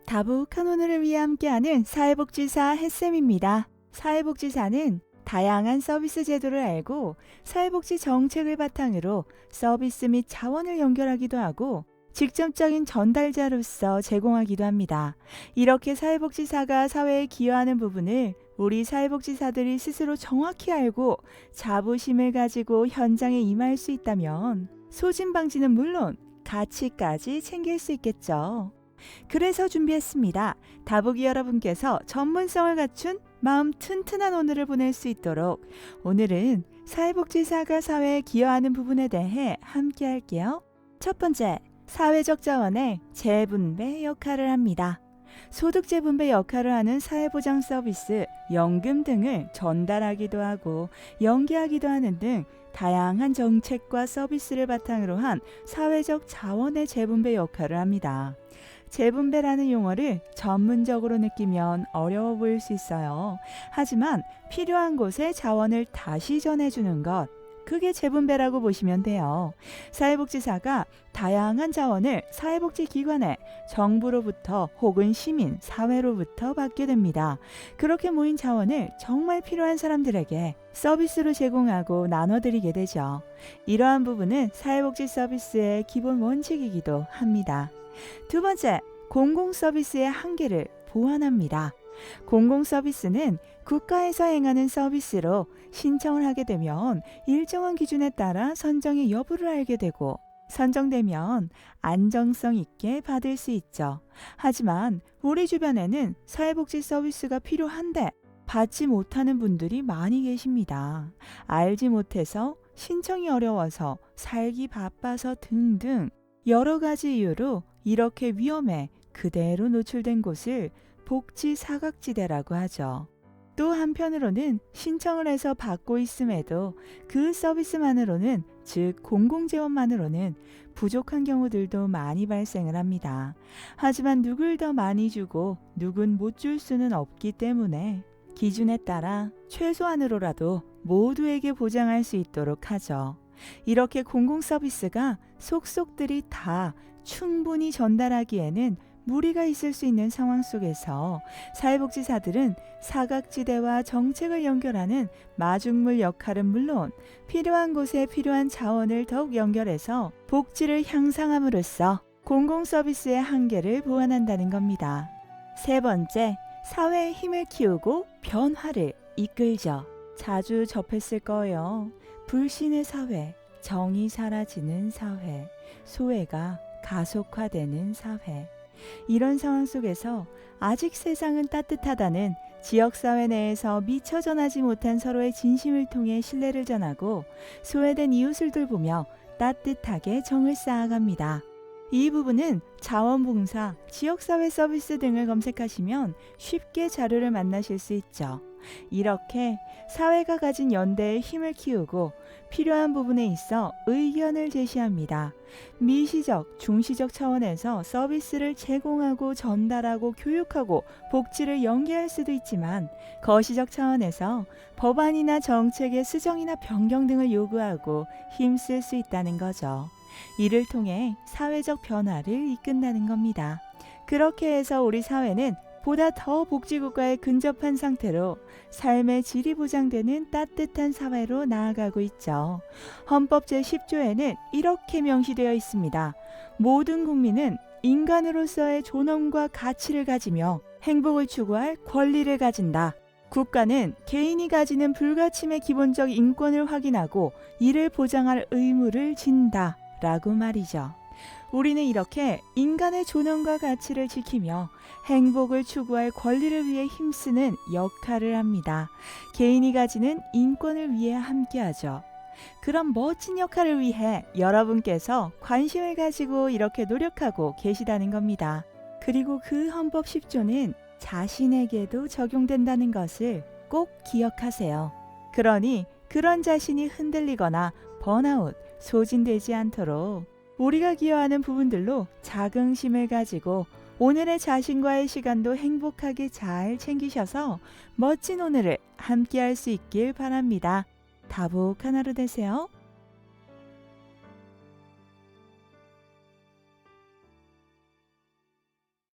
다복한 오늘을 위해 함께하는 사회복지사 햇쌤입니다. 사회복지사는 다양한 서비스 제도를 알고 사회복지 정책을 바탕으로 서비스 및 자원을 연결하기도 하고 직접적인 전달자로서 제공하기도 합니다. 이렇게 사회복지사가 사회에 기여하는 부분을 우리 사회복지사들이 스스로 정확히 알고 자부심을 가지고 현장에 임할 수 있다면 소진 방지는 물론 가치까지 챙길 수 있겠죠. 그래서 준비했습니다. 다보기 여러분께서 전문성을 갖춘 마음 튼튼한 오늘을 보낼 수 있도록 오늘은 사회복지사가 사회에 기여하는 부분에 대해 함께 할게요. 첫 번째, 사회적 자원의 재분배 역할을 합니다. 소득 재분배 역할을 하는 사회보장 서비스, 연금 등을 전달하기도 하고 연계하기도 하는 등 다양한 정책과 서비스를 바탕으로 한 사회적 자원의 재분배 역할을 합니다. 재분배라는 용어를 전문적으로 느끼면 어려워 보일 수 있어요. 하지만 필요한 곳에 자원을 다시 전해주는 것, 그게 재분배라고 보시면 돼요. 사회복지사가 다양한 자원을 사회복지기관에 정부로부터 혹은 시민, 사회로부터 받게 됩니다. 그렇게 모인 자원을 정말 필요한 사람들에게 서비스로 제공하고 나눠드리게 되죠. 이러한 부분은 사회복지 서비스의 기본 원칙이기도 합니다. 두 번째, 공공서비스의 한계를 보완합니다. 공공서비스는 국가에서 행하는 서비스로 신청을 하게 되면 일정한 기준에 따라 선정의 여부를 알게 되고 선정되면 안정성 있게 받을 수 있죠. 하지만 우리 주변에는 사회복지 서비스가 필요한데 받지 못하는 분들이 많이 계십니다. 알지 못해서 신청이 어려워서 살기 바빠서 등등 여러 가지 이유로 이렇게 위험에 그대로 노출된 곳을 복지 사각지대라고 하죠. 또 한편으로는 신청을 해서 받고 있음에도 그 서비스만으로는, 즉 공공재원만으로는 부족한 경우들도 많이 발생을 합니다. 하지만 누굴 더 많이 주고 누군 못 줄 수는 없기 때문에 기준에 따라 최소한으로라도 모두에게 보장할 수 있도록 하죠. 이렇게 공공서비스가 속속들이 다 충분히 전달하기에는 무리가 있을 수 있는 상황 속에서 사회복지사들은 사각지대와 정책을 연결하는 마중물 역할은 물론 필요한 곳에 필요한 자원을 더욱 연결해서 복지를 향상함으로써 공공서비스의 한계를 보완한다는 겁니다. 세 번째, 사회의 힘을 키우고 변화를 이끌죠. 자주 접했을 거예요. 불신의 사회, 정이 사라지는 사회, 소외가 가속화되는 사회. 이런 상황 속에서 아직 세상은 따뜻하다는 지역사회 내에서 미처 전하지 못한 서로의 진심을 통해 신뢰를 전하고 소외된 이웃을 돌보며 따뜻하게 정을 쌓아갑니다. 이 부분은 자원봉사, 지역사회 서비스 등을 검색하시면 쉽게 자료를 만나실 수 있죠. 이렇게 사회가 가진 연대의 힘을 키우고 필요한 부분에 있어 의견을 제시합니다. 미시적, 중시적 차원에서 서비스를 제공하고 전달하고 교육하고 복지를 연계할 수도 있지만 거시적 차원에서 법안이나 정책의 수정이나 변경 등을 요구하고 힘쓸 수 있다는 거죠. 이를 통해 사회적 변화를 이끈다는 겁니다. 그렇게 해서 우리 사회는 보다 더 복지국가에 근접한 상태로 삶의 질이 보장되는 따뜻한 사회로 나아가고 있죠. 헌법 제10조에는 이렇게 명시되어 있습니다. 모든 국민은 인간으로서의 존엄과 가치를 가지며 행복을 추구할 권리를 가진다. 국가는 개인이 가지는 불가침의 기본적 인권을 확인하고 이를 보장할 의무를 진다. 라고 말이죠. 우리는 이렇게 인간의 존엄과 가치를 지키며 행복을 추구할 권리를 위해 힘쓰는 역할을 합니다. 개인이 가지는 인권을 위해 함께하죠. 그런 멋진 역할을 위해 여러분께서 관심을 가지고 이렇게 노력하고 계시다는 겁니다. 그리고 그 헌법 10조는 자신에게도 적용된다는 것을 꼭 기억하세요. 그러니 그런 자신이 흔들리거나 번아웃, 소진되지 않도록 우리가 기여하는 부분들로 자긍심을 가지고 오늘의 자신과의 시간도 행복하게 잘 챙기셔서 멋진 오늘을 함께할 수 있길 바랍니다. 다복한 하루 되세요.